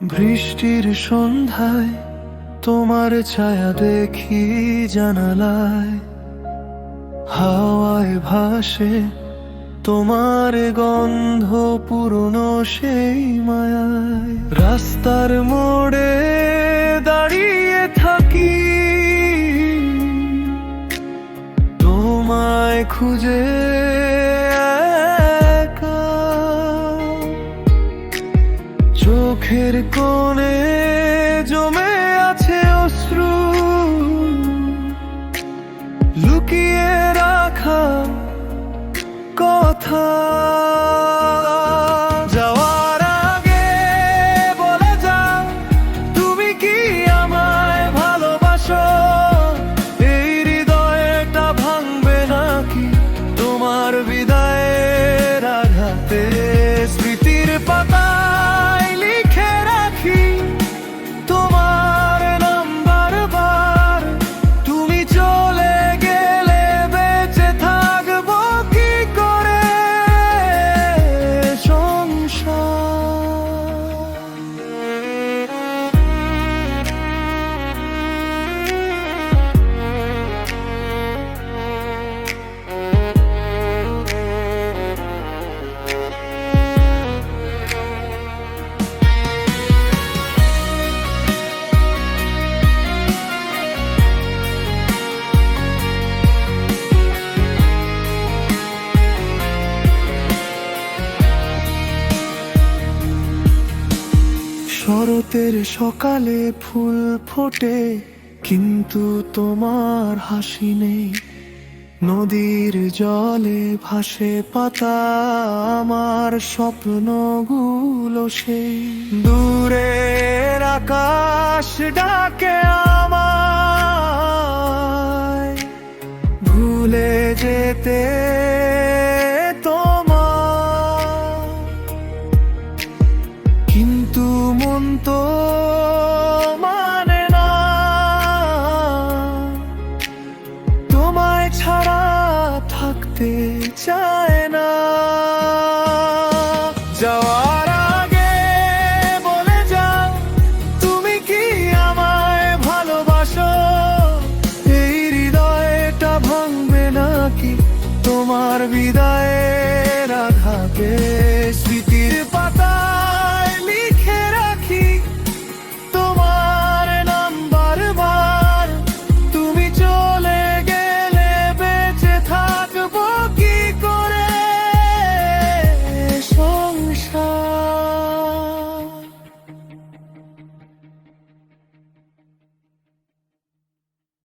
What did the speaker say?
বৃষ্টির সন্ধ্যায় তোমার ছায়া দেখি জানালায়, হাওয়ায় ভাসে তোমার গন্ধ পুরনো সেই মায়ায়। রাস্তার মোড়ে দাঁড়িয়ে থাকি তোমায় খুঁজে একা, চোখের কোণে জমে আছে অশ্রু, লুকিয়ে রাখা কথা। যাওয়ার আগে বলে যাও, তুমি কি আমায় ভালোবাসো? এই হৃদয়টা ভাঙবে নাকি তোমার বিদায়ের আঘাতে? স্মৃতির পাতায় লিখে রাখি তোমার নাম বারবার, তুমি চলে গেলে বেঁচে থাকবো কি করে শরতের সকালে ফুল ফোটে কিন্তু তোমার হাসি নেই, নদীর জলে ভাসে পাতা আমার স্বপ্নগুলো সেই। দূরের আকাশ ডাকে আমায় ভুলে যেতে তোমার, কিন্তু মন তো মানে না তোমায় ছাড়া থাকতে চায় না। যাওয়া